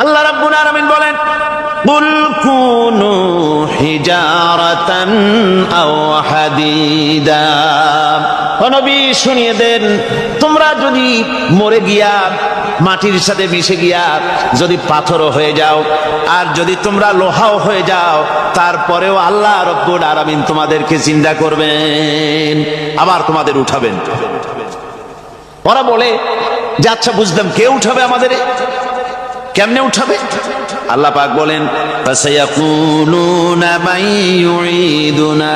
আল্লাহ রাব্বুল আলামিন বলেন, কুল কুনু হিজারাতান আও হাদিদা। ও নবী শুনিয়ে দেন, তোমরা যদি মরে গিয়া মাটির সাথে মিশে গিয়া যদি পাথরও হয়ে যাও, আর যদি তোমরা লোহাও হয়ে যাও, তারপরেও আল্লাহ রাব্বুল আলামিন তোমাদেরকে জিন্দা করবেন, আবার তোমাদের উঠাবেন। ওরা বলে যে আচ্ছা বুঝলাম, কে উঠাবে আমাদের, কেমনে উঠাবে? আল্লাহ পাক বলেন, ফাসায়াকুলুনা মান ইউঈদুনা।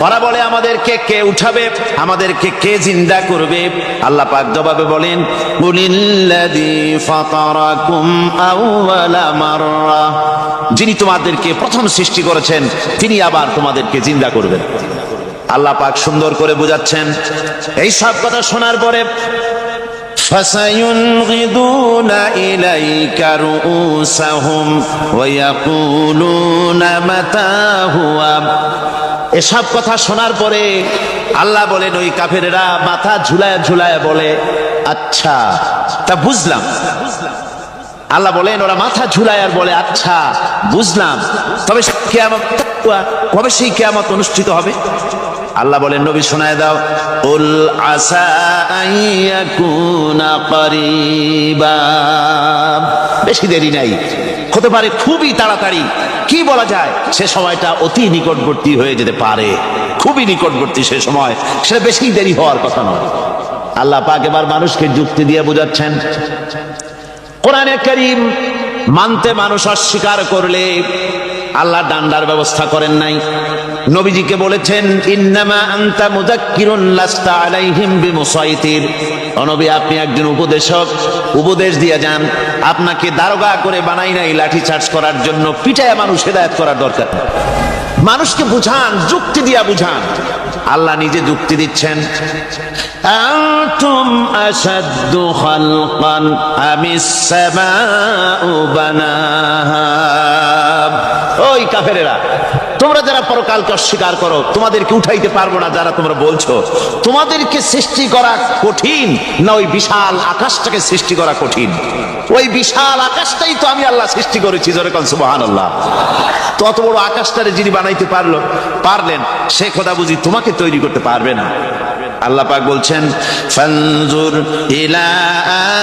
ওরা বলে আমাদেরকে কে উঠাবে, আমাদেরকে কে জিন্দা করবে? আল্লাহ পাক জবাবে বলেন, কুলিল্লাযী ফাতারাকুম আউওয়ালা মাররা। যিনি তোমাদেরকে প্রথম সৃষ্টি করেছেন তিনি আবার তোমাদেরকে জিন্দা করবেন। আল্লাহ পাক সুন্দর করে বোঝাচ্ছেন। এই সব কথা শোনার পরে فَسَيُنْغِضُونَ إِلَيْكَ رُؤُوسَهُمْ وَيَقُولُونَ مَتَى هُوَ। এসব কথা শোনার পরে আল্লাহ বলেন, ওই কাফেরেরা মাথা ঝুলায় ঝুলায় বলে, আচ্ছা তা বুঝলাম। আল্লাহ বলেন, ওরা মাথা ঝুলায় আর বলে, আচ্ছা বুঝলাম, তবে কিয়ামত কবে সেই কিয়ামত অনুষ্ঠিত হবে? আল্লাহ বলেন, নবী শোনায় দাও, কুল আসা আইয়াকুনা করিবা। বেশি দেরি নাই, হতে পারে খুবই তাড়াতাড়ি। কি বলা যায়, সে সময়টা অতি নিকটবর্তী হয়ে যেতে পারে, খুবই নিকটবর্তী সে সময়, সে বেশি দেরি হওয়ার কথা নয়। আল্লাহ পাক এবার মানুষকে যুক্তি দিয়ে বোঝাচ্ছেন। কোরআনে কারীম মানতে মানুষ অস্বীকার করলে আল্লাহ ডান্ডার ব্যবস্থা করেন নাই। নবীজিকে বলেছেন, ইন্নামা আনতা মুযাক্কিরুন লাস্তা আলাইহিম বিমুসাইতির। ও নবী, আপনি একজন উপদেশক, উপদেশ দিয়ে যান। আপনাকে দারোগা করে বানাই নাই লাঠি চার্জ করার জন্য, পিটায় মানুষ হেদায়েত করার দরকার। মানুষকে বুঝান, যুক্তি দিয়া বুঝান। আল্লাহ নিজে যুক্তি দিচ্ছেন, আনতুম আশাদ্দু খালকান আমিস সামাউ বানাহা। ওই কাফেরেরা, তোমরা যারা পরকালকে অস্বীকার করো, তোমাদেরকে উঠাইতে পারবো না যারা তোমরা বলছো, তোমাদেরকে সৃষ্টি করা কঠিন না ওই বিশাল আকাশটাকে সৃষ্টি করা কঠিন? ওই বিশাল আকাশটাই তো আমি আল্লাহ সৃষ্টি করেছি, জোরে কোন সুবহানাল্লাহ। তত বড় আকাশটারে যিনি বানাইতে পারলেন, সে খোদা বুঝি তোমাকে তৈরি করতে পারবে না? আল্লাহ পাক বলছেন, ফানজুর ইলা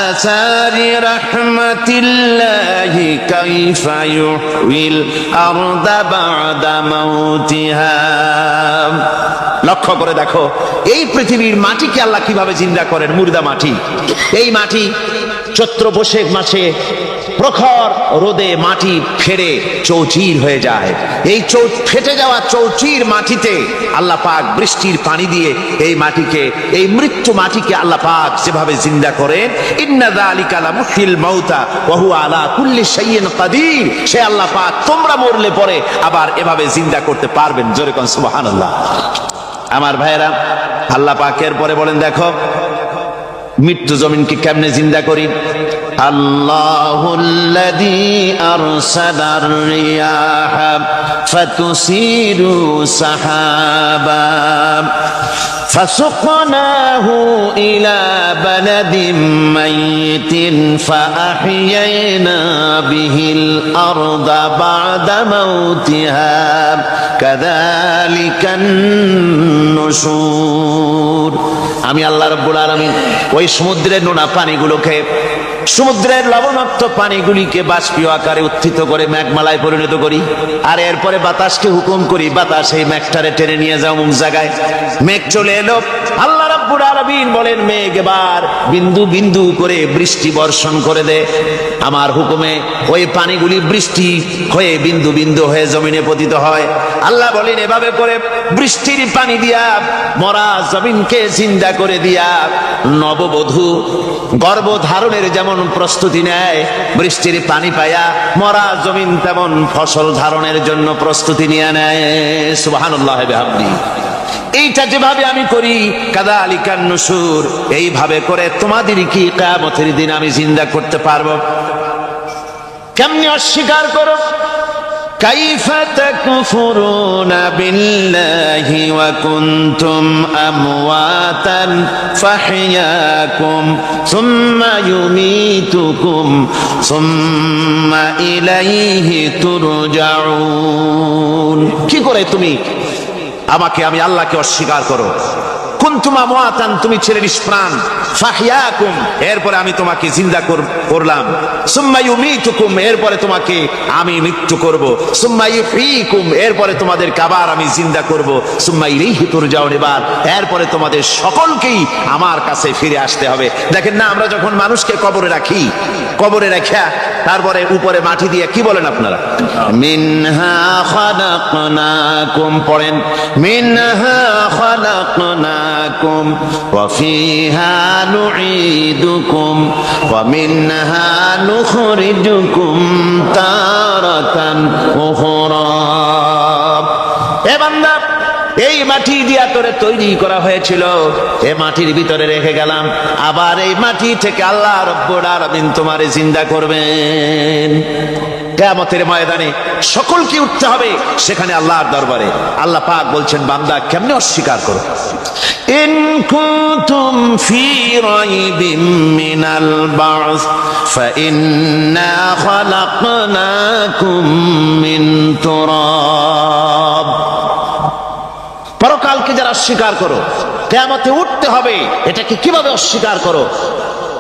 আসারি রাহমাতিল্লাহি কাইফা ইউহিল আরদা বা'দা মাউতিহা। লক্ষ্য করে দেখো, এই পৃথিবীর মাটিকে আল্লাহ কিভাবে জিন্দা করেন, মুর্দা মাটি। এই মাটি চৈত্র বৈশাখ মাসে প্রখর রোদে মাটি ফেটে চৌচির হয়ে যায়। এই ফেটে যাওয়া চৌচির মাটিতে আল্লাহ পাক বৃষ্টির পানি দিয়ে এই মাটিকে, এই মৃত্যু মাটিকে আল্লাহ পাক যেভাবে জিন্দা করেন, ইন্না যালিকা লামুহিল মাউতা ওয়া হুয়া আলা কুল্লি শাইইন কাদির। সে আল্লাহ পাক তোমরা মরলে পরে আবার এভাবে জিন্দা করতে পারবেন, জোরে কোন সুবহানাল্লাহ। আমার ভাইয়েরা, আল্লাহ পাকের পরে বলেন, দেখো মৃত্যু জমিনকে কেমনে জিন্দা করি। আল্লাহুল্লাযী আরসালার রিয়াহা ফাতুসিরু সাহাবা ফাসুকনাহু ইলা বালাদিন মাইতিন ফাআহইয়ানা বিহিল আরদা বা'দা মাউতিহা কাযালিকান নুশুর। আমি আল্লাহ রাব্বুল আলামিন ওই সমুদ্রের নোনা পানিগুলোকে, সমুদ্রের লবণাক্ত পানিগুলিকে বাষ্পীয় আকারে উত্থিত করে মেঘমালায় পরিণত করি, আর এরপরে বাতাসকে হুকুম করি, বাতাস এই মেঘটারে টেনে নিয়ে যাও অমুক জায়গায়। মেঘ চলে এলো, আল্লাহ রাব্বুল আলামিন বলেন, মেঘ এবার বিন্দু বিন্দু করে বৃষ্টি বর্ষণ করে দে। আমার হুকুমে ওই পানিগুলি বৃষ্টি হয়ে বিন্দু বিন্দু হয়ে জমিনে পতিত হয়। আল্লাহ বলেন, এভাবে করে বৃষ্টির পানি দিয়া মরা জমিনকে জিন্দা করে দিয়া নববধূ গর্ভধারণের যেমন প্রস্তুতি নেয়, বৃষ্টির পানি পায়া মরা জমিন তেমন ফসল ধারণের জন্য প্রস্তুতি নিয়ে নেয়। সুবহানাল্লাহ বিহামদিহি। এইটা যেভাবে আমি করি, কাযালিকান নুশুর, এইভাবে করে তোমাদের কি কিয়ামতের দিন আমি জিন্দা করতে পারবো? কেমনে অস্বীকার করো? কাইফা তাকফুরুনা বিল্লাহি ওয়া কুনতুম আমওয়াতান ফাহইয়াকুম সুম্মা ইউমীতুকুম সুম্মা ইলাইহি তুরজাউন। কি করে তুমি আমাকে, আমি আল্লাহকে অস্বীকার করো? কুনতুম আমওয়াতান, তুমি ছিলে নিষ্প্রাণ, ফাহইয়াকুম, এরপরে আমি তোমাকে জিন্দা করলাম, সুম্মা ইউমীতুকুম, এরপরে তোমাকে আমি মৃত্যু করব, সুম্মা ইউহয়িকুম, এরপরে তোমাদেরকে আবার আমি জিন্দা করব, সুম্মা ইলাইহি তুরজাউন, এরপরে তোমাদের সকলকেই আমার কাছে ফিরে আসতে হবে। দেখেন না, আমরা যখন মানুষকে কবরে রাখি, কবরে রাখা তারপরে উপরে মাটি দিয়ে কি বলেন আপনারা? মিনহা খালাকনাকুম, পড়েন মিনহা খালাকনাকুম ওয়া ফিহা নুঈদুকুম ওয়া মিনহা নুখরিজুকুম তারাতান উখরা। এ বান্দা, এই মাটি দিয়া তোরে তৈরি করা হয়েছিল, এই মাটির ভিতরে রেখে গেলাম, আবার এই মাটি থেকে আল্লাহ রব্বুল আলামিন তোমারে জিন্দা করবেন। কিয়ামতের ময়দানে সকলকে উঠতে হবে সেখানে আল্লাহর দরবারে। আল্লাহ পাক বলছেন, বান্দা কেমনে অস্বীকার করো? ইন কুনতুম ফি রাইবিম মিনাল বা'স ফাইন্না খালাকনাকুম মিন তুরাব। পরকালকে যারা অস্বীকার করো, কিয়ামতে উঠতে হবে, এটাকে কিভাবে অস্বীকার করো?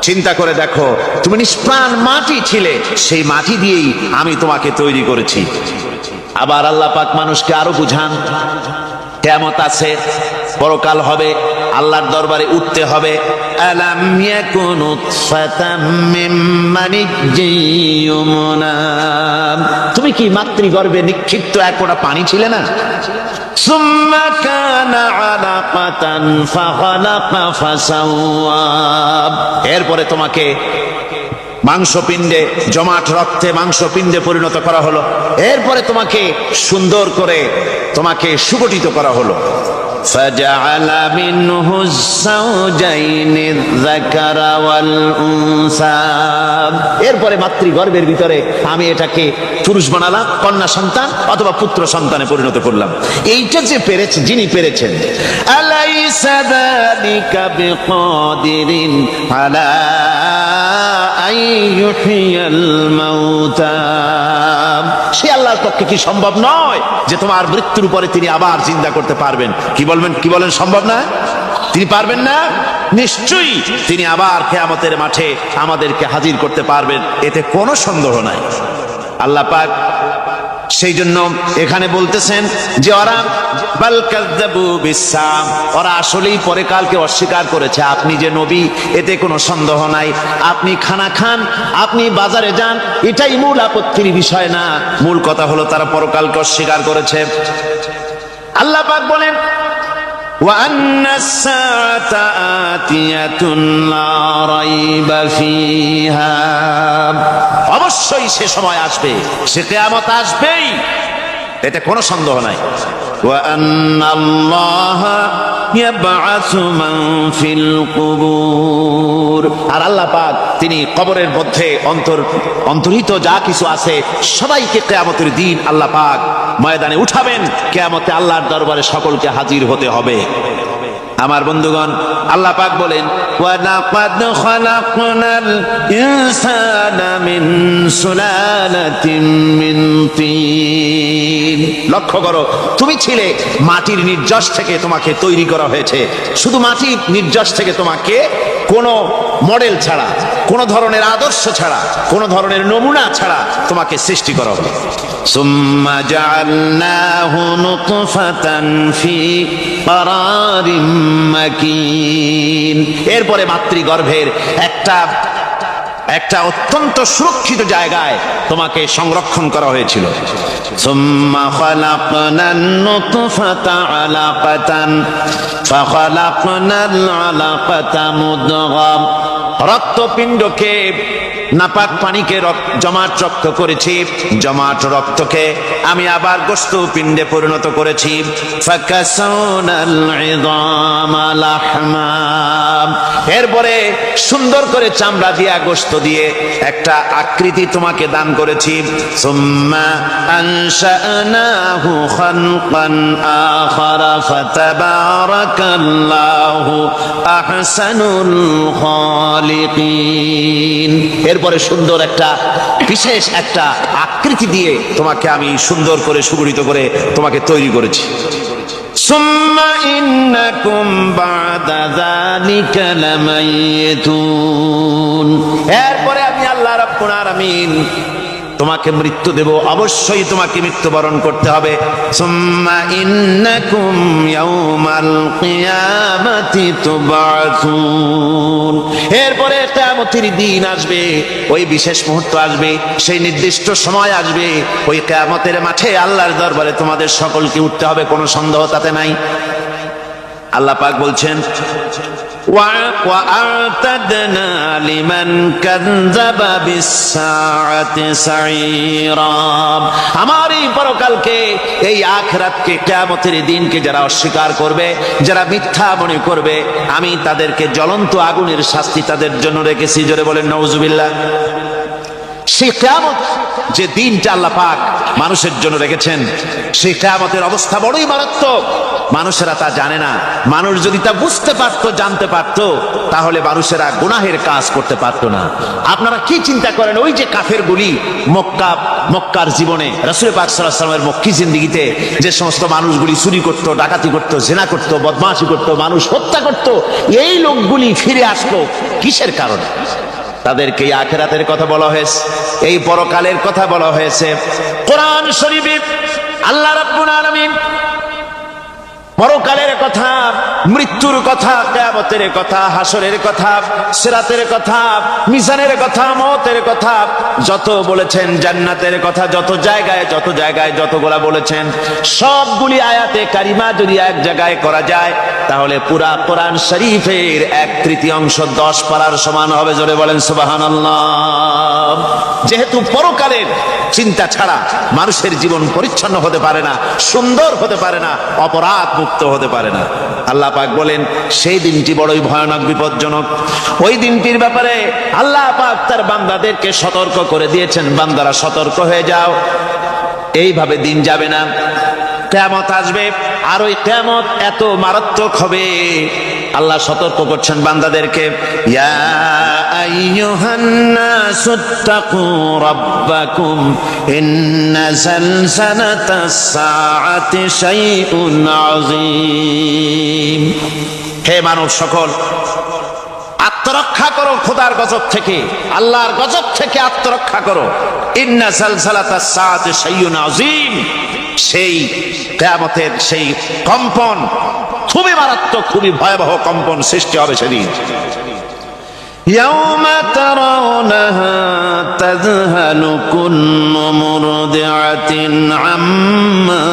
চিন্তা করে দেখো, তুমি নিষ্প্রাণ মাটি ছিলে, সেই মাটি দিয়েই আমি তোমাকে তৈরি করেছি। আবার আল্লাহ পাক মানুষকে আরো বুঝান, কিয়ামত আছে, পরকাল হবে, আল্লাহর দরবারে উঠতে হবে। আলাম ইয়াকুন উতফাতাম মিন মানিজ্জিন ইউমনা, তুমি কি মাতৃগর্ভে নিক্ষিপ্ত এক ফোঁটা পানি ছিলে না? সুম্মা কানা আলাকাতান ফাখালাকা ফাসাওয়া, এরপরে তোমাকে মাংসপিণ্ডে, জমাট রক্তে মাংসপিণ্ডে পরিণত করা হলো, এরপরে তোমাকে সুন্দর করে তোমাকে সুগঠিত করা হলো। ফাজআলা মিনহু যাওজাইনি যাকারা ওয়াল উনসা, এরপরে মাতৃগর্ভের ভিতরে আমি এটাকে পুরুষ বানালাম, কন্যা সন্তান অথবা পুত্র সন্তানে পরিণত করলাম। এইটা যে পেরেছে, যিনি পেরেছেন, আলাইসা যালিকা বিকাদিরিন আলা আইয়ুহিয়াল মাউতা, সে আল্লাহর পক্ষে কি সম্ভব নয় যে তোমার মৃত্যুর উপরে তিনি আবার জিন্দা করতে পারবেন? কি বলবেন, কি বলেন, সম্ভব না? তিনি পারবেন না? নিশ্চয়ই তিনি আবার কিয়ামতের মাঠে আমাদেরকে হাজির করতে পারবেন, এতে কোনো সন্দেহ নাই। আল্লাহ পাক সেই জন্য এখানে বলতেছেন যে ওরা বাল কাযযাবু বিসসাম, ওরা আসলেই পরকালকে অস্বীকার করেছে। আপনি যে নবী, এতে কোনো সন্দেহ নাই। আপনি খানা খান, আপনি বাজারে যান, এটাই মূল আপত্তির বিষয় না। মূল কথা হলো তারা পরকালকে অস্বীকার করেছে। আল্লাহ পাক বলেন, ওয়া আন্নাস সাআতা আতিয়াতুন লা রাইবা ফিহা, অবশ্যই সে সময় আসবে, সে কিয়ামত আসবেই, এতে কোনো সন্দেহ নাই। ওয়া আন্নাল্লাহা ইয়াবআসু মান ফিল কুবুর, আর আল্লাহ পাক তিনি কবরের মধ্যে অন্তর্হিত যা কিছু আছে সবাইকে কিয়ামতের দিন আল্লাহ পাক ময়দানে উঠাবেন। কিয়ামতে আল্লাহর দরবারে সকলকে হাজির হতে হবে। আমার বন্ধুগণ, আল্লাহ পাক বলেন, ওয়া লাকাদ খালাকনাল ইনসানা মিন সুলালাতিন মিন তিন। লক্ষ্য করো, তুমি ছিলে মাটির নির্যাস থেকে, তোমাকে তৈরি করা হয়েছে। শুধু মাটির নির্যাস থেকে, তোমাকে কোনো মডেল ছাড়া, কোনো ধরনের আদর্শ ছাড়া, কোনো ধরনের নমুনা ছাড়া তোমাকে সৃষ্টি করা হলো। সুম্মা জাআলনাহু নুতফাতান ফি ক্বারারিম মাকিন, এরপরে মাতৃগর্ভের একটা অত্যন্ত সুরক্ষিত জায়গায় তোমাকে সংরক্ষণ করা হয়েছিল। সুম্মা খালাকনান নুতফাতা আলাকাতান ফাখালাকনাল আলাকাতা মুদগা, রক্তপিণ্ডকে নাপাক পানিকে জমাট রক্ত করেছি, জমাট রক্তকে আমি আবার গোশত পিণ্ডে পরিণত করেছি। ফাকাসাউনাল ইযামা লাহমা, এরপরে সুন্দর করে চামড়া দিয়া গোশত দিয়ে একটা আকৃতি তোমাকে দান করেছি। সুম্মা আনশানাহু খালকান আখারা ফাতাবারাকাল্লাহু আহসানুল খালিকিন, এরপরে সুন্দর একটা বিশেষ একটা আকৃতি দিয়ে তোমাকে আমি সুন্দর করে সুগঠিত করে তোমাকে তৈরি করেছি। সুম্মা ইন্নাকুম বাদা যালিকা লামাইতুন, এরপরে আমি আল্লাহ রাব্বুল আলামিন তোমাকে মৃত্যু দেব, অবশ্যই তোমাকে মৃত্যুবরণ করতে হবে। সুম্মা ইন্নাকুম ইয়াউমাল কিয়ামাতি তুবআসুন, এরপরে কিয়ামতের দিন আসবে, ওই বিশেষ মুহূর্ত আসবে, সেই নির্দিষ্ট সময় আসবে, ওই কিয়ামতের মাঠে আল্লাহর দরবারে তোমাদের সকলকে উঠতে হবে, কোনো সন্দেহ তাতে নাই। আল্লাহ পাক বলছেন وَأَعْتَدْنَا لِمَنْ كَذَّبَ بِالسَّاعَةِ سَعِيرًا, আমার এই পরকালকে, এই আখিরাতকে, কিয়ামতের দিনকে যারা অস্বীকার করবে, যারা মিথ্যা মনে করবে, আমি তাদেরকে জ্বলন্ত আগুনের শাস্তি তাদের জন্য রেখেছি। জোরে বলেন নাউজুবিল্লাহ। সেই কিয়ামত, যে দিনটা আল্লাহ পাক মানুষের জন্য রেখেছেন, সেই কিয়ামতের অবস্থা বড়ই মারাত্মক। মানুষেরা তা জানে না। মানুষ যদি তা বুঝতে পারতো, জানতে পারতো, তাহলে মানুষেরা গুনাহের কাজ করতে পারতো না। আপনারা কি চিন্তা করেন, ওই যে কাফেরগুলি মক্কার জীবনে, রাসূল পাক সাল্লাল্লাহু আলাইহি ওয়াসাল্লামের মক্কি জিন্দেগিতে যে সমস্ত মানুষগুলি চুরি করত, ডাকাতি করত, জিনা করত, বদমাশি করত, মানুষ হত্যা করত, এই লোকগুলি ফিরে আসলো কিসের কারণে? তাদেরকে এই আখিরাতের কথা বলা হয়েছে, এই পরকালের কথা বলা হয়েছে। কোরআন শরীফে আল্লাহ রাব্বুল আলামিন পরকালের কথা, মৃত্যুর কথা, কিয়ামতের কথা, হাসরের কথা, সিরাতের কথা, মিজানের কথা, মওতের কথা যত বলেছেন, জান্নাতের কথা যত জায়গায় যতগুলা বলেছেন, সবগুলি আয়াতে কারিমা যদি এক জায়গায় করা যায়, তাহলে পুরা কোরআন শরীফের 1/3 10 পারার সমান হবে। জোরে বলেন সুবহানাল্লাহ। যেহেতু পরকালের চিন্তা ছাড়া মানুষের জীবন পরিচ্ছন্ন হতে পারে না, সুন্দর হতে পারে না, অপরাধ মুক্ত হতে পারে না। আল্লাহ পাক বলেন সেই দিনটি বড়ই ভয়ানক, বিপজ্জনক। ওই দিনটির ব্যাপারে আল্লাহ পাক তার বান্দাদেরকে সতর্ক করে দিয়েছেন, বান্দারা সতর্ক হয়ে যাও, এইভাবে দিন যাবে না, কিয়ামত আসবে। আর ওই কিয়ামত এত মারাত্মক হবে, আল্লাহ সতর্ক করছেন বান্দাদেরকে। ইয়া আইয়ুহান নাসুত্তাকু রাব্বাকুম ইন্না যালজালাতাস সাআতি শাইউন আযীম, হে মানব সকল, আত্মরক্ষা করো খোদার গজব থেকে, আল্লাহর গজব থেকে আত্মরক্ষা করো। ইন্না যালজালাতাস সাআতি শাইউন আযীম, সেই কিয়ামতের সেই কম্পন খুবই মারাত্মক, খুবই ভয়াবহ কম্পন সৃষ্টি হবে সেদিন। ইয়াউমা তারাউনাহা তাযহালু কুল্লু মুরদিআতিন আম্মা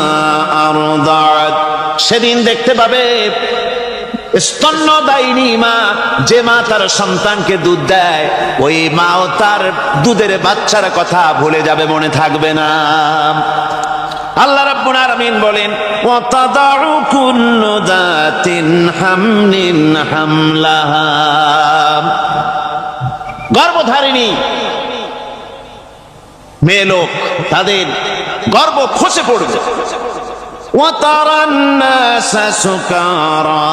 আরদাআত, সেদিন দেখতে পাবে স্তন্যদায়িনী মা, যে মা তার সন্তানকে দুধ দেয়, ওই মাও তার দুধের বাচ্চার কথা ভুলে যাবে, মনে থাকবে না। আল্লাহ রাব্বুল আলামিন বলেন ওয়া তাদাউ কুল্লু যাতিন হামলিন হামলাহা, গর্ভধারিণী মেয়ে লোক, তাদের গর্ভ খসে পড়বে। ওয়া তারান নাসা সুকারা,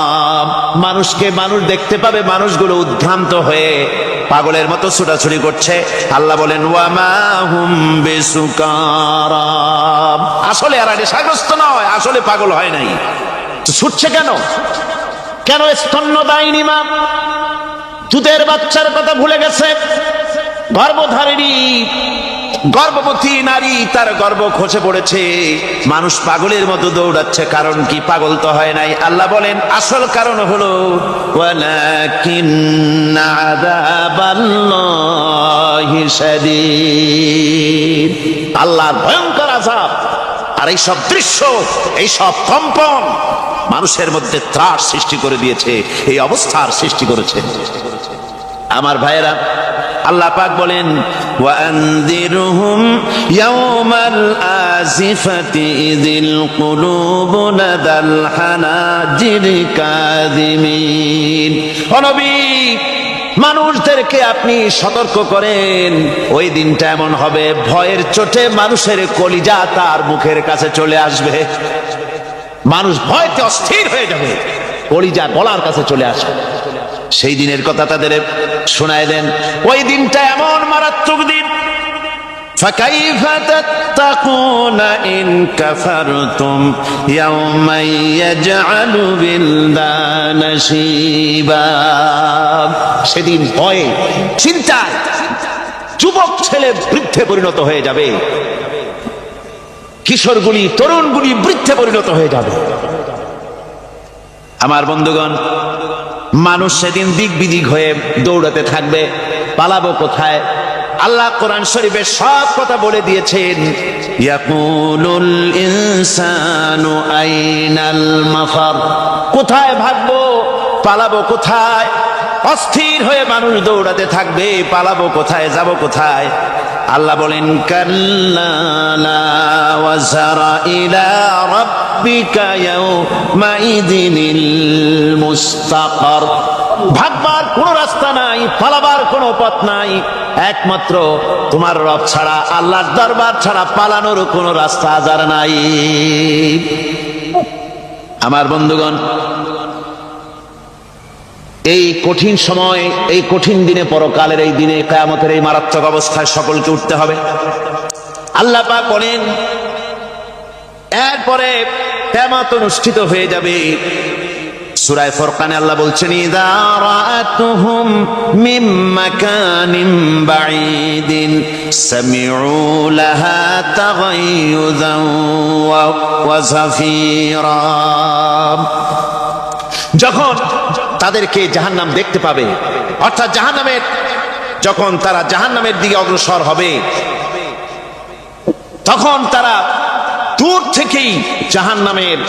মানুষকে মানুষ দেখতে পাবে, মানুষগুলো উদ্ভ্রান্ত হয়ে পাগলের মতো ছোটাছুটি করছে। আল্লাহ বলেন ওয়া মা হুম বিসুকারা, আসলে এরা নেশাগ্রস্ত নয়, আসলে পাগল হয় নাই। ছুটছে কেন? কেন? স্তন্যদায়িনী মা দুধের বাচ্চার কথা ভুলে গেছে। গর্ভধারিণী গর্ভবতী নারী, তার গর্ভ খসে পড়েছে, মানুষ পাগলের মতো দৌড়াচ্ছে। কারণ কি? পাগল তো হয় নাই। আল্লাহ বলেন আসল কারণ হলো ওয়ালাকিন্না আযাবাল্লাহি শাদীদ, আল্লাহর ভয়ঙ্কর আযাব। আর এই সব দৃশ্য, এই সব কম্পন মানুষের মধ্যে ত্রাস সৃষ্টি করে দিয়েছে, এই অবস্থার সৃষ্টি করেছে। আমার ভাইয়েরা, আল্লাহ পাক বলেন ওয়ানযিরহুম ইয়াওমাল আজিফাতি ইযিল কুলুবু লাদাল হানাজির কাযিমিন। ও নবী, মানুষদেরকে আপনি সতর্ক করেন, ওই দিনটা এমন হবে ভয়ের চোটে মানুষের কলিজা তার মুখের কাছে চলে আসবে। মানুষ ভয়তে অস্থির হয়ে যাবে, কলিজা গলার কাছে চলে আসবে। সেই দিনের কথা তাদের শোনায় দেন। ওই দিনটা এমন মারাত্মক দিন। فكيف تتقون إن كفرتم يوما يجعل الولدان شيبا। সেদিন ভয়ে চিন্তায় যুবক ছেলে বৃদ্ধে পরিণত হয়ে যাবে, কিশোরগুলি তরুণগুলি বৃদ্ধে পরিণত হয়ে যাবে। আমার বন্ধুগণ, মানুষ সেদিন দিক বিদিক হয়ে দৌড়াতে থাকবে, পালাবো কোথায়? আল্লাহ কোরআন শরীফে সব কথা বলে দিয়েছেন। ইয়াকুলুল ইনসানু আইনাল মাফার, কোথায় ভাগবো, পালাবো কোথায়? অস্থির হয়ে মানুষ দৌড়াতে থাকবে, পালাবো কোথায়, যাব কোথায়? আল্লাহ বলেন কাল্লা লা ওয়াজারা ইলা রাব্বিকা ইয়াউমাইযিনিল মুস্তাকার। ভাগবার কোন রাস্তা নাই, পালাবার কোন পথ নাই, একমাত্র তোমার রব ছাড়া, আল্লাহর দরবার ছাড়া পালানোর কোন রাস্তা আজার নাই। আমার বন্ধুগণ, এই কঠিন সময়, এই কঠিন দিনে, পরকালের এই দিনে, কিয়ামতের এই মারাত্মক অবস্থায় সকলকে উঠতে হবে। আল্লাহ পাক বলেন এরপরে কিয়ামত অনুষ্ঠিত হয়ে যাবে। সূরা ফুরকানে আল্লাহ বলছেন ইযা রাআতুহুম মিন মাকানিন বাঈদিন সামিউ লাহা তাগায়ুযান ওয়া যাফীরা। যখন তাদেরকে জাহান্নাম দেখতে পাবে, অর্থাৎ জাহান্নামের, যখন তারা জাহান্নামের দিকে অগ্রসর হবে, তখন তারা দূর থেকেই জাহান্নামের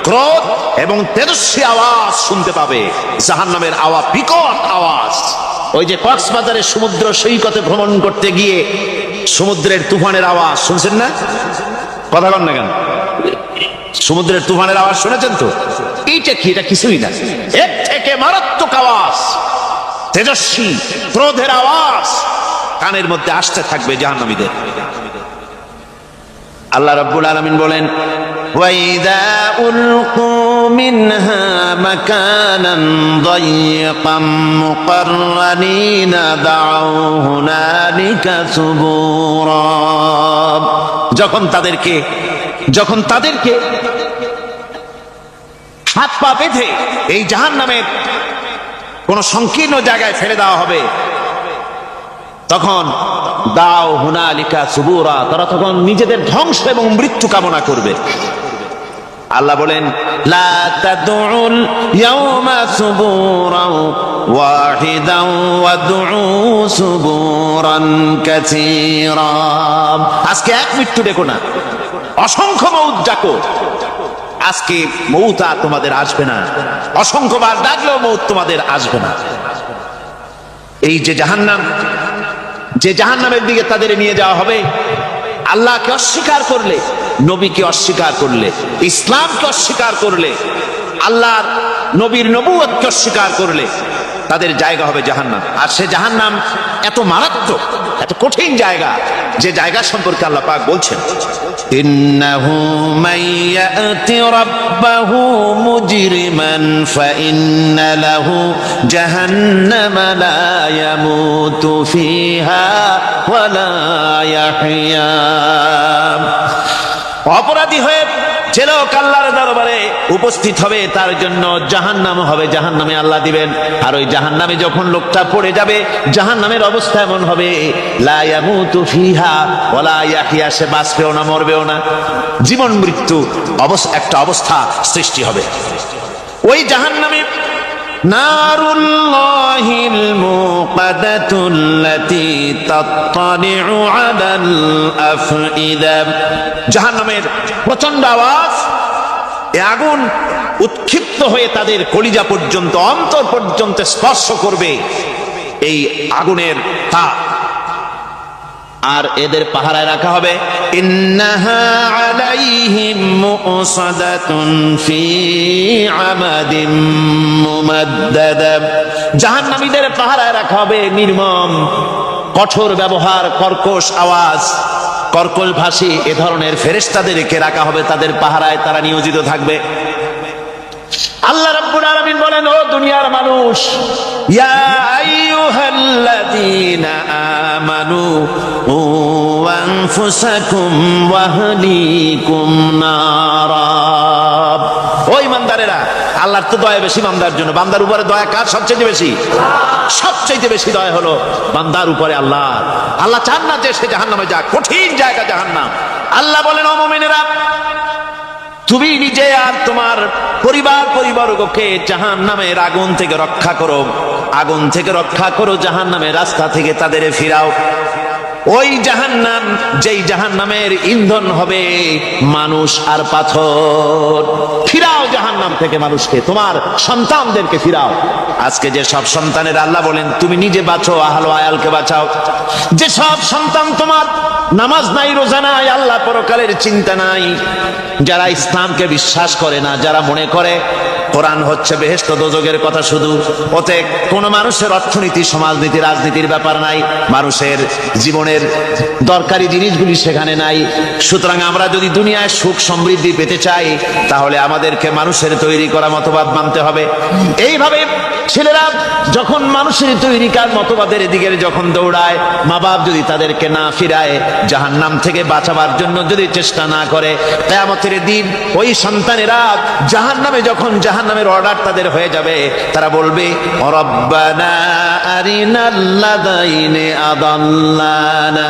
ক্রোধ এবং তেজস্বী আওয়াজ শুনতে পাবে। জাহান্নামের আওয়াজ, বিকট আওয়াজ। ওই যে কক্সবাজারের সমুদ্র সৈকতে ভ্রমণ করতে গিয়ে সমুদ্রের তুফানের আওয়াজ শুনছেন না? কথা বল না কেন? সমুদ্রের তুফানের আওয়াজ শুনেছেন তো? এইটা কি? এটা কিছুই না, এর থেকে মারাত্মক আওয়াজ, তেজস্বী ক্রোধের আওয়াজ কানের মধ্যে আসতে থাকবে জাহান্নামীদের। আল্লাহ রাব্বুল আলামিন বলেন ওয়াইদা উলকু মিনহা মাকানান দায়িকাম মুকাররানিনা দাউ হুনালিকা সুবুরা। যখন তাদেরকে হাত পা বেঁধে এই জাহান্নামের কোন সংকীর্ণ জায়গায় ফেলে দেওয়া হবে, তখন দাও হুনালিকা সুবুরা, তারা তখন নিজেদের ধ্বংস এবং মৃত্যু কামনা করবে। আল্লাহ বলেন লা তাদউল ইয়াওমা সুবুরান ওয়াহিদান ওয়াদউ সুবুরান কাসীরা। আজকে এক মৃত্যু ডেকো না, অসংখ্য মউত ডাকো। আজকে মউত আর তোমাদের আসবে না, অসংখ্যবার ডাকলেও মউত তোমাদের আসবে না। এই যে জাহান্নাম, যে জাহান্নামের দিকে তাদের নিয়ে যাওয়া হবে, আল্লাহকে অস্বীকার করলে, নবীকে অস্বীকার করলে, ইসলামকে অস্বীকার করলে, আল্লাহর নবীর নবুয়তকে অস্বীকার করলে তাদের জায়গা হবে জাহান্নাম। আর সে জাহান্নাম এত মারাত্মক, এত কঠিন জায়গা, যে জায়গা সম্পর্কে আল্লাহ পাক বলছেন ইন্নাহু মাইয়াতি রাব্বাহু মুজরিমান ফাইন্না লাহু জাহান্নামা লা ইয়ামুতু ফিহা ওয়া লা ইয়াহইয়া। অপরাধী হয়ে যে লোক আল্লাহর দরবারে উপস্থিত হবে, তার জন্য জাহান্নাম হবে, জাহান্নামে আল্লাহ দিবেন। আর ওই জাহান্নামে যখন লোকটা পড়ে যাবে, জাহান্নামের অবস্থা এমন হবে লা ইয়ামুতু ফিহা ওয়া লা ইয়াহইয়া, সে বাঁচবেও না, মরবেও না, জীবন মৃত্যু একটা অবস্থা সৃষ্টি হবে। ওই জাহান্নামে নারুল্লাহিল মুকাদাতুল্লাতী তাত্তালিউ আলাল আফইদা। জাহান্নামের প্রচন্ড আওয়াজ, এই আগুন উৎক্ষিপ্ত হয়ে তাদের কলিজা পর্যন্ত, অন্তর পর্যন্ত স্পর্শ করবে। এই আগুনের তাপ আর এদের পাহারায় রাখা হবে ইন্নাহা আলাইহিম মুসাদাতুন ফি আমাদিম মুমাদ্দাদা। জাহান্নামীদের পাহারায় রাখা হবে নির্মম, কঠোর ব্যবহার, কর্কশ আওয়াজ, কর্কশ ভাষী এ ধরনের ফেরেশতাদেরকে রাখা হবে তাদের পাহারায়, তারা নিয়োজিত থাকবে। আল্লাহ রাব্বুল আলামিন বলেন, ও দুনিয়ার মানুষ, ইয়া আইয়ুহাল্লাযীনা আমানু উ আনফুসাকুম ওয়া আহলিকুম নারা। ও ঈমানদারেরা, আল্লাহর তো দয়া বেশি বান্দার জন্য। বান্দার উপরে দয়া কার সবচেয়ে বেশি? সবচেয়ে বেশি দয়া হলো বান্দার উপরে আল্লাহ। আল্লাহ চান না যে সে জাহান্নামে যাক, কঠিন জায়গা জাহান্নাম। আল্লাহ বলেন, ও মুমিনেরা, তুমি নিজে আর তোমার পরিবারবর্গকে জাহান্নামের আগুন থেকে রক্ষা করো, আগুন থেকে রক্ষা করো, জাহান্নামের রাস্তা থেকে তাদের ফিরাও। ওই জাহান্নাম, যেই জাহান্নামের ইন্ধন হবে মানুষ আর পাথর। ফিরাও জাহান্নাম থেকে মানুষকে, তোমার সন্তানদেরকে ফিরাও। আজকে যে সব সন্তানের আল্লাহ বলেন তুমি নিজে বাঁচো, আহলো আয়ালকে বাঁচাও। যে সব সন্তান তোমার নামাজ নাই, রোজা নাই, আল্লাহ পরকালের চিন্তা নাই, যারা ইসলামকে বিশ্বাস করে না, যারা মনে করে কোরআন হচ্ছে বেহেশত দোজখের কথা শুধু, ওতে কোনো মানুষের অর্থনীতি, সমাজনীতি, রাজনীতির ব্যাপার নাই, মানুষের জীবনের দরকারি জিনিসগুলি সেখানে নাই। সুতরাং আমরা যদি দুনিয়ায় সুখ সমৃদ্ধি পেতে চাই, তাহলে আমাদেরকে মানুষের তৈরি করা মতবাদ মানতে হবে। এইভাবে ছেলেরা যখন মানুষের তৈরিকার মতবাদের দিকে যখন দৌড়ায়, মা বাপ যদি তাদেরকে না ফিরায়, জাহান্নাম থেকে বাঁচাবার জন্য যদি চেষ্টা না করে, কিয়ামতের দিন ওই সন্তানেরা জাহান্নামে, যখন জাহান্নামের অর্ডার তাদের হয়ে যাবে, তারা বলবে, রব্বানা আরিনাল্লাযাইনি আদাল্লানা।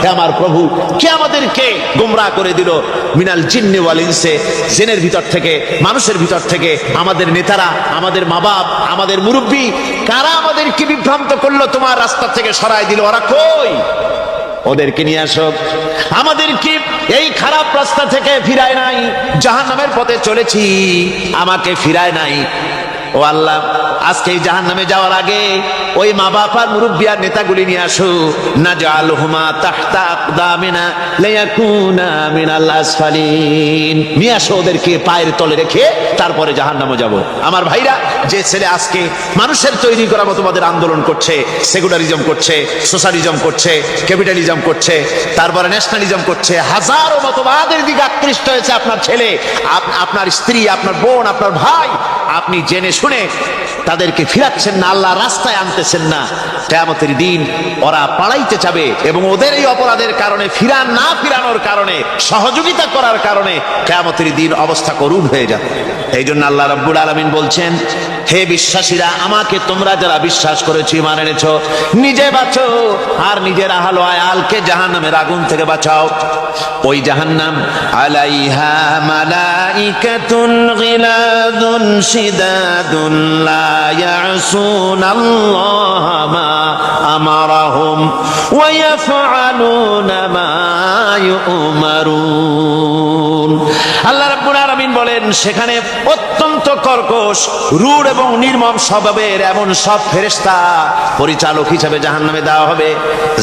হে আমার প্রভু, কে আমাদেরকে গোমরাহ করে দিল, মিনাল জিন্নি ওয়াল ইনসি, জিনের ভিতর থেকে, মানুষের ভিতর থেকে, আমাদের নেতারা, আমাদের মা বাপ, আমাদের মুরব্বী, কারা আমাদেরকে বিভ্রান্ত করলো, তোমার রাস্তা থেকে সরায় দিল, ওরা কই? ওদেরকে নিয়ে আসো। আমাদেরকে এই খারাপ রাস্তা থেকে ফিরায় নাই, জাহান্নামের পথে চলেছি, আমাকে ফিরায় নাই। ও আল্লাহ, আজকে এই জাহান্নামে যাওয়ার আগে ওই মা বাপ আর মুরব্বী আর নেতাগুলি নিয়ে আসো। নাজআলহুমা তাহতা আকদামিনা লিয়াকুনা মিনাল আসফালিন। নিয়ে আসো ওদেরকে পায়ের তলে রেখে, তারপরে জাহান্নামে যাব। আমার ভাইরা, যে ছেলে আজকে মানুষের তৈরি করা মতবাদের আন্দোলন করছে, সেকুলারিজম করছে, সোশ্যালিজম করছে, ক্যাপিটালিজম করছে, তারপরে ন্যাশনালিজম করছে, হাজারো মতবাদের দিকে আকৃষ্ট হয়েছে আপনার ছেলে, আপনার স্ত্রী, আপনার বোন, আপনার ভাই, আপনি জেনে শুনে তাদেরকে ফিরাচ্ছেন না, আল্লাহ রাস্তায় আনতেছেন না। কিয়ামতের দিন ওরা পালাইতে যাবে, এবং ওদের এই অপরাধের কারণে, ফিরানোর কারণে, সহযোগিতা করার কারণে কিয়ামতের দিন অবস্থা করুণ হয়ে যাবে। এই জন্য আল্লাহ রাব্বুল আলামিন বলছেন, হে বিশ্বাসীরা, আমাকে তোমরা যারা বিশ্বাস করেছো, ঈমান এনেছো, নিজে বাঁচো আর নিজের আহলো আয়ালকে জাহান্নামের আগুন থেকে বাঁচাও। ওই জাহান্নাম আলাইহা মালাইকাতুন গিলাযুন শিদাদুন লা ইয়াসুনাল্লাহা মা আমারাহুম ওয়া ইয়াফআলুনা মা ইউমারুন। আল্লাহ রাব্বুল আলামিন বলেন, সেখানে অত্যন্ত কর্কশ, রূঢ় এবং নির্মম স্বভাবের এমন সব ফেরেশতা পরিচালক হিসেবে জাহান্নামে দেওয়া হবে,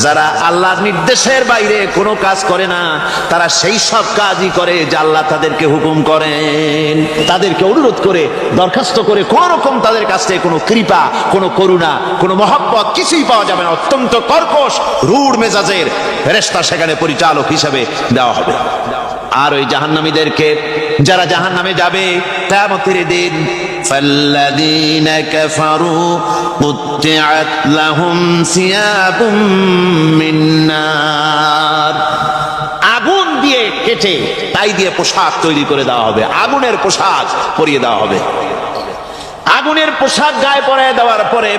যারা আল্লাহর নির্দেশের বাইরে কোনো কাজ করে না, তারা সেই সব কাজই করে যা আল্লাহ তাদেরকে হুকুম করেন। তাদেরকে অনুরোধ করে, দরখাস্ত করে কোন রকম তাদের কাছ থেকে কোনো কৃপা, কোনো করুণা, কোনো মহব্বত কিছুই পাওয়া যাবে না। অত্যন্ত কর্কশ, রূঢ় মেজাজের ফেরেশতা সেখানে পরিচালক হিসেবে দেওয়া হবে। আর ওই জাহান্নামীদেরকে, যারা জাহান্নামে যাবে কিয়ামতের দিন, ফাল্লাযীনা কাফারু কুত্তিআত লাহুম সিয়াবুম মিন নার। আগুন দিয়ে কেটে তাই দিয়ে পোশাক তৈরি করে দেওয়া হবে, আগুনের পোশাক পরিয়ে দেওয়া হবে। আগুনের পোশাক গায়ে পরিয়ে দেওয়ার পরে,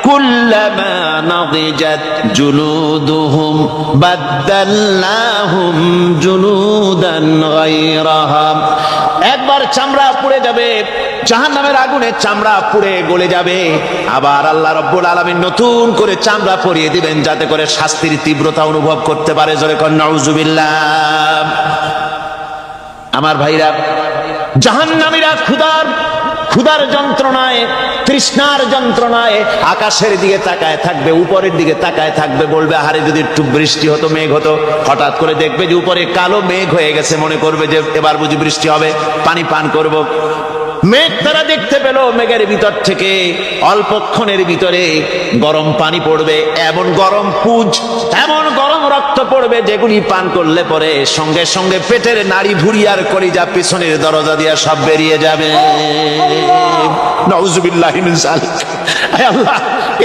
কুল্লামা নাদিজাত জুলুদুহুম বাদদালনাহুম জুলুদান গায়রাহা। একবার চামড়া পুড়ে যাবে, জাহান্নামের আগুনে চামড়া পুড়ে গলে যাবে, আবার আল্লাহ রাব্বুল আলামিন নতুন করে চামড়া পরিয়ে দিবেন, যাতে করে শাস্তির তীব্রতা অনুভব করতে পারে। জোরে কোন নাউজুবিল্লাহ। আমার ভাইরা, জাহান্নামীরা ক্ষুধার ক্ষুধার যন্ত্রণায়, তৃষ্ণার যন্ত্রণায় আকাশের দিকে তাকায় থাকবে, উপরের দিকে তাকায় থাকবে, বলবে আরে যদি একটু বৃষ্টি হতো, মেঘ হতো। হঠাৎ করে দেখবে যে উপরে কালো মেঘ হয়ে গেছে, মনে করবে যে এবার বুঝি বৃষ্টি হবে, পানি পান করব। মেঘ তারা দেখতে পেল, মেঘের ভিতর থেকে অল্পক্ষণের ভিতরে গরম পানি পড়বে, এমন গরম পুঁজ, এমন গরম রক্ত পড়বে যেগুলি পান করলে পরে সঙ্গে সঙ্গে পেটের নাড়ি ভুঁড়ি আর কলিজা পিছনের দরজা দিয়া সব বেরিয়ে যাবে। নাউজুবিল্লাহি মিন যালিক। আয় আল্লাহ,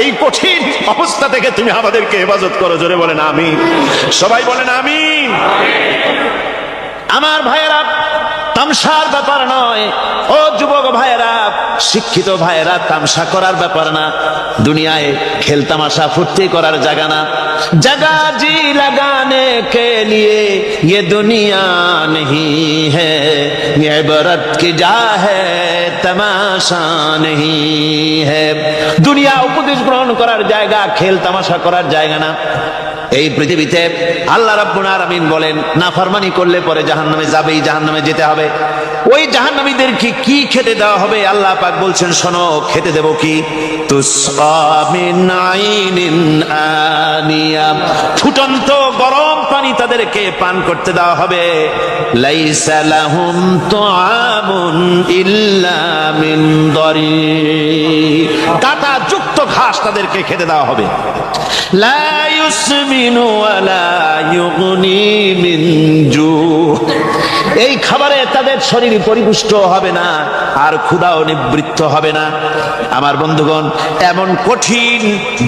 এই কঠিন অবস্থা থেকে তুমি আমাদেরকে হেফাজত করো। জোরে বলেন আমিন। সবাই বলেন আমিন। আমার ভাইয়েরা, তামসার ব্যাপার নয়। ও যুবক ভাইয়েরা, শিক্ষিত ভাইয়েরা, তামসা করার ব্যাপার না। দুনিয়ায় খেল তামাশা ফুর্তি করার জায়গা না। जगह जी लगाने के लिए ये दुनिया नहीं है, ये इबरत की जा है तमाशा नहीं है। দুনিয়া উপদেশ গ্রহণ করার জায়গা, খেল তামাশা করার জায়গা না। এই পৃথিবীতে আল্লাহ রাব্বুল আলামিন বলেন, নাফরমানি করলে পরে জাহান্নামে যাবেই, জাহান্নামে যেতে হবে। ওই জাহান্নামীদেরকে কি খেতে দেওয়া হবে? আল্লাহ পাক বলছেন, শোনো, খেতে দেব কি? তুসকা মিন আইনিন আনিয়া, ফুটন্ত গরম পানি তাদেরকে পান করতে দেওয়া হবে। লাইসা লাহুম তুআমুন ইল্লা মিন দরি, কাঁটা যুক্ত ঘাস তাদেরকে খেতে দেওয়া হবে। লা ইউসমিনু ওয়ালা ইউগনি মিন জু, এই খাবারে তাদের শরীর পরিপুষ্ট হবে না, আর ক্ষুধাও নিবৃত্ত হবে না। আমার বন্ধুগণ, এমন কঠিন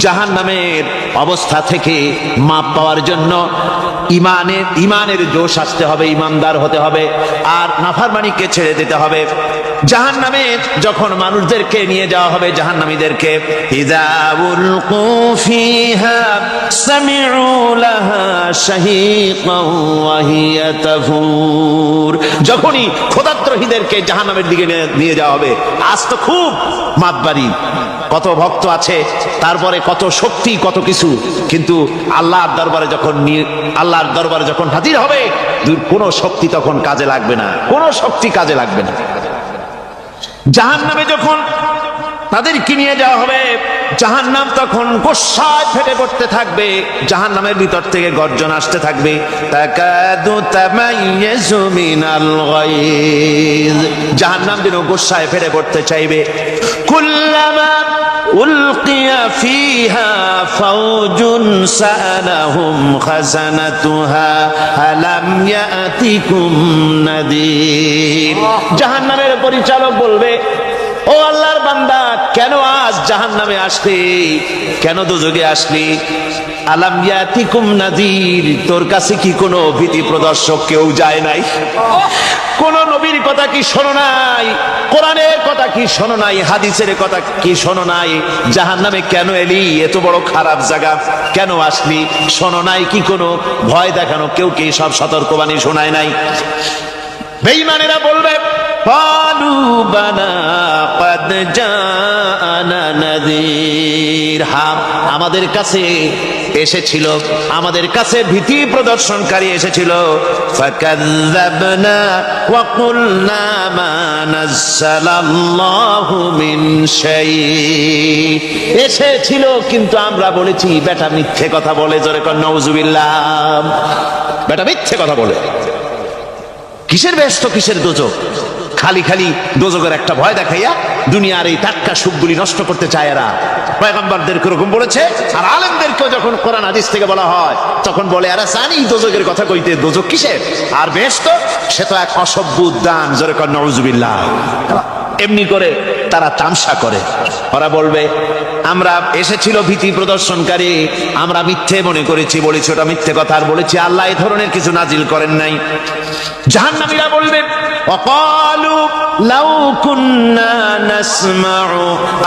জাহান্নামের অবস্থা থেকে মাপ পাওয়ার জন্য ইমানের জোশ আসতে হবে, ইমানদার হতে হবে, আর নাফরমানিকে ছেড়ে দিতে হবে। জাহান্নামে যখন মানুষদেরকে নিয়ে যাওয়া হবে, জাহান্নামীদেরকে, ইযা উলকু ফিহা সামিউ লাহা শাহীকান ওয়া হিয়া তাফুর, যখনই খোদাত্রহীদেরকে জাহান্নামের দিকে নিয়ে যাওয়া হবে, আজ তো খুব মাতবাড়ি, কত ভক্ত আছে, তারপরে কত শক্তি, কত কিছু, কিন্তু আল্লাহর দরবারে যখন হাজির হবে, কোনো শক্তি তখন কাজে লাগবে না, কোনো শক্তি কাজে লাগবে না। জাহান্নামে যখন তাদেরকে নিয়ে যাওয়া হবে, জাহান্নাম তখন গোসায় ফেটে পড়তে থাকবে, জাহান্নামের ভিতর থেকে গর্জন আসতে থাকবে, তাকাদু তামাইয়াজু মিনাল গায়জ, জাহান্নাম যেন গোসায় ফেটে পড়তে চাইবে। কুল্লামা উলকিয়া ফিহা ফাওজুন সাআলাহুম খাজানাতুহা আলাম ইয়াতিকুম নাদির, জাহান্নামের পরিচালক বলবে, ও আল্লাহর বান্দা, কেন আজ জাহান্নামে আসলি, কেন দোজখে আসলি? আলাম ইয়াতিকুম নাদির, তোর কাছে কি কোনো ভীতি প্রদর্শক কেউ যায় নাই? কোন নবীর কথা কি শোনো নাই? কোরআনের কথা কি শোনো নাই? হাদিসের কথা কি শোনো নাই? জাহান্নামে কেন এলি? এত বড় খারাপ জায়গা কেন আসলি? শোনো নাই কি? কোনো ভয় দেখানো কেউ কি সব সতর্কবাণী শোনায় নাই? বেঈমানেরা বলবে, ক্বালু বালা ক্বাদ জাআনা নাযীর, হ্যাঁ, আমাদের কাছে এসেছিল, আমাদের কাছে ভীতি প্রদর্শনকারী এসেছিল। ফাকাযযাবনা ওয়া কুলনা মা নাযালাল্লাহু মিন শাই, এসেছিল কিন্তু আমরা বলেছি বেটা মিথ্যে কথা বলে। জোরে কর নাউজুবিল্লাহ। বেটা মিথ্যে কথা বলে। কিসের ব্যস্ত, কিসের দোজখ? খালি খালি দোজখের একটা ভয় দেখাইয়া দুনিয়ার এই টাটকা সুখগুলি নষ্ট করতে চায় এরা। পয়গম্বরদেরকে এরকম বলেছে, আর আলেমদেরকেও যখন কোরআন হাদিস থেকে বলা হয় তখন বলে, এরা জানি দোজখের কথা কইতে, দোজখ কিসের? আর ব্যস্ত, সে তো এক অসভ্য উদ্যান। জোরে কর নাউজুবিল্লাহ। এমনি করে তারা তামসা করে। ওরা বলবে, আমরা এসেছিল ভীতি প্রদর্শনকারী, আমরা মিথ্যে মনে করেছি, বলেছি ওটা মিথ্যে কথা, আর বলেছি আল্লাহ এই ধরনের কিছু নাজিল করেন নাই। জাহান্নামীরা বলবে, وقالوا لو كنا نسمع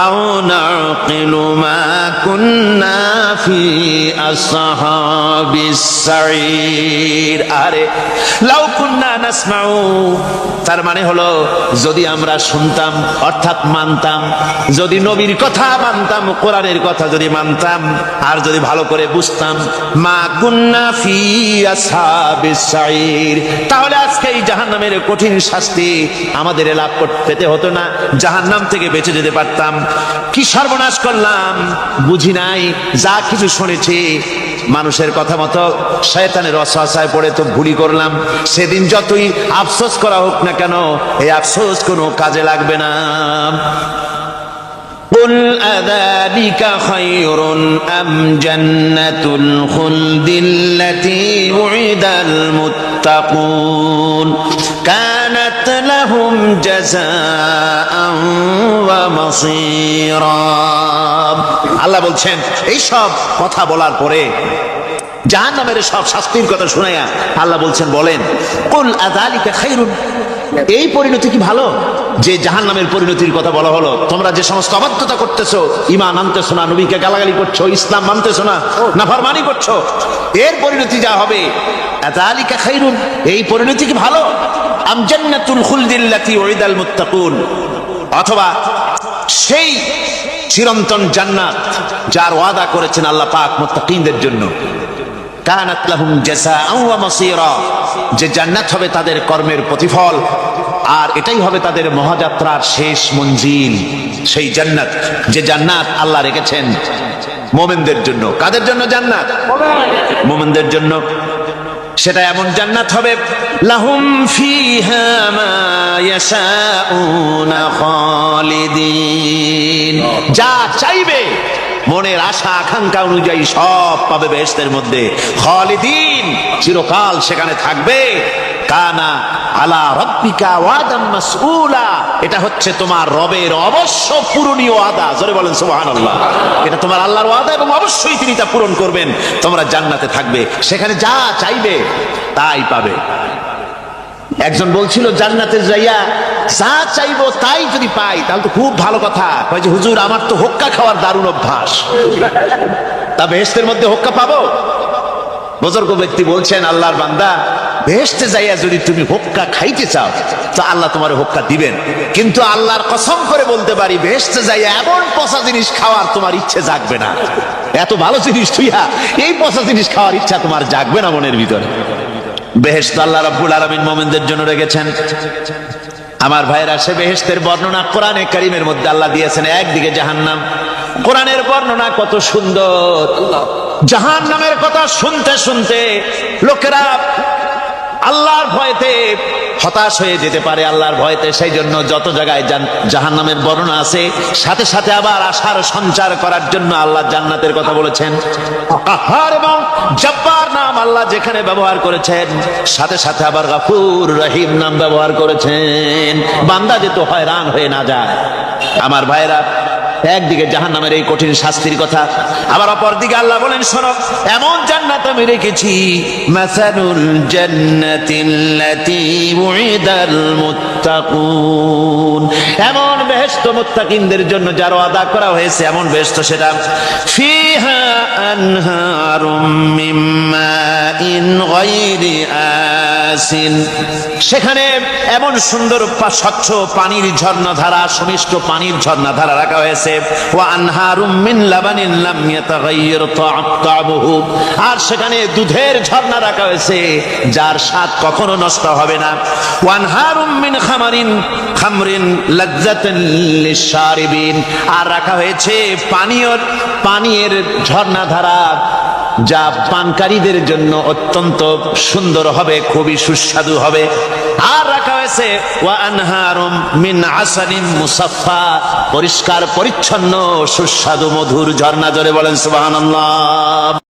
أو نعقل ما كنا في أصحاب السعير, আরে লাউ কুন্না নাসমাউ, তার মানে হলো যদি আমরা শুনতাম, অর্থাৎ মানতাম, যদি নবীর কথা মানতাম, কোরআনের কথা যদি মানতাম, আর যদি ভালো করে বুঝতাম, মা কুন্না ফি আসহাবিস সাইর, তাহলে আজকে এই জাহান্নামের কঠিন শাস্তি আমাদের লাভ পেতে হতো না, জাহান্নাম থেকে বেঁচে যেতে পারতাম। কি সর্বনাশ করলাম বুঝি নাই, যা কিছু শুনেছি মানুষের কথা মতো শয়তানের ওয়াসওয়াসায় পড়ে তো ভুলই করলাম। সেদিন যতই আফসোস করা হোক না কেন, এই আফসোস কোনো কাজে লাগবে না। قل أذلك خير أم جنة الخلد التي وعد المتقون كانت لهم جزاء ومصيرا। আল্লাহ বলছেন এই সব কথা বলার পরে, জাহান্নামের সব শাস্তির কথা শুনাইয়া আল্লাহ বলছেন বলেন, কুল আযালিকা খায়রুন, এই পরিণতি কি ভালো যে জাহান্নামের পরিণতির কথা বলা হলো? তোমরা যে সমস্ত অবাধ্যতা করতেছো, ঈমান আনতেছো না, নবীকে গালাগালি করছো, ইসলাম মানতেছো না, নাফরমানি করছো, এর পরিণতি যা হবে, আযালিকা খায়রুন, এই পরিণতি কি ভালো? আম জান্নাতুল খুলদিল্লাতী উইদাল মুত্তাকুন, অথবা সেই চিরন্তন জান্নাত যার ওয়াদা করেছেন আল্লাহ পাক মুত্তাকিনদের জন্য, কানাত লাহুম জাযাআন ওয়া মাসীরা, যে জান্নাত হবে তাদের কর্মের প্রতিফল, আর এটাই হবে তাদের মহাযাত্রার শেষ মঞ্জিল। সেই জান্নাত, যে জান্নাত আল্লাহ রেখেছেন মুমিনদের জন্য। কাদের জন্য জান্নাত? মুমিনদের জন্য। সেটা এমন জান্নাত হবে, লাহুম ফিহা মা ইয়াশাউনা খালিদিন, যা চাইবে মনের আশা আকাঙ্ক্ষা অনুযায়ী সব পাবে বেহেশতের মধ্যে। খালিদিন, চিরকাল সেখানে থাকবে। কানা আলা রাব্বিকা ওয়াদাম মাসউলা, এটা হচ্ছে তোমার রবের অবশ্য পূরণীয় ওয়াদা। জোরে বলেন সুবহানাল্লাহ। এটা তোমার আল্লাহর ওয়াদা এবং অবশ্যই তিনি তা পূরণ করবেন। তোমরা জান্নাতে থাকবে, সেখানে যা চাইবে তাই পাবে। একজন বলছিল জান্নাতে যাইয়া যা চাইবো তাই যদি পাই তাহলে তো খুব ভালো কথা। কয় যে হুজুর আমার তো হোক্কা খাওয়ার দারুণ অভ্যাস, তা বেহেশতের মধ্যে হোক্কা পাবো? বুজুর্গ ব্যক্তি বলছেন, আল্লাহর বান্দা, বেহেশতে যাইয়া যদি তুমি হোক্কা খাইতে চাও তো আল্লাহ তোমার হোক্কা দিবেন, কিন্তু আল্লাহর কসম করে বলতে পারি বেহেশতে যাইয়া এমন পচা জিনিস খাওয়ার তোমার ইচ্ছে জাগবে না। এত ভালো জিনিস তুইয়া এই পচা জিনিস খাওয়ার ইচ্ছা তোমার জাগবে না মনের ভিতরে। বেহেশত আল্লাহ রাব্বুল আলামিন মুমিনদের জন্য রেখেছেন। আমার ভাইরা, সে বেহেশতের বর্ণনা কোরআনে কারীমের মধ্যে আল্লাহ দিয়েছেন। একদিকে জাহান্নাম, কোরআনের বর্ণনা কত সুন্দর। জাহান্নামের কথা শুনতে শুনতে লোকেরা আল্লাহর ভয়তে হতাশ হয়ে যেতে পারে, আল্লাহর ভয়তে। সেই জন্য যত জায়গায় জাহান্নামের বর্ণনা আছে, সাথে সাথে আবার আশার সঞ্চার করার জন্য আল্লাহ জান্নাতের কথা বলেছেন। কাহ্হার এবং জব্বার নাম আল্লাহ যেখানে ব্যবহার করেছেন, সাথে সাথে আবার গফুর রহিম নাম ব্যবহার করেছেন, বান্দা যেহেতু হয়রান হয়ে না যায়। আমার ভাইরা, একদিকে জাহান্নামের এই কঠিন শাস্তির কথা, আবার অপর দিকে আল্লাহ বলেন, শোনো, এমন জান্নাত আমি রেখেছি, মাসালুল জান্নাতিল্লাতী উইদাল মুত্তাকুন, এমন বেহেশত মুত্তাকিনদের জন্য যার ওয়াদা করা হয়েছে, এমন বেহেশত সেটা, ফিহা আনহারুম মিন মাইন গায়রি আসিন, সেখানে এমন সুন্দর স্বচ্ছ পানির ঝর্ণাধারা, সুমিষ্ট পানির ঝর্ণাধারা রাখা হয়েছে। ওয়া আনহারুম মিন লাবানিন লাম ইয়াতাগায়্যার তা'আমুহু, আর সেখানে দুধের ঝর্ণা রাখা হয়েছে যার স্বাদ কখনো নষ্ট হবে না। ওয়া আনহারুম মিন খামরিন লাযযাতান লিশ-শারিবিন, আর রাখা হয়েছে পানীয়ের ঝর্ণাধারা যা পানকারীদের জন্য অত্যন্ত সুন্দর হবে, খুবই সুস্বাদু হবে। আর রাখা হয়েছে ওয়া আনহারুম মিন আসালিন মুসাফফা, পরিষ্কার পরিচ্ছন্ন সুস্বাদু মধুর ঝর্ণা। জোরে বলেন সুবহানাল্লাহ।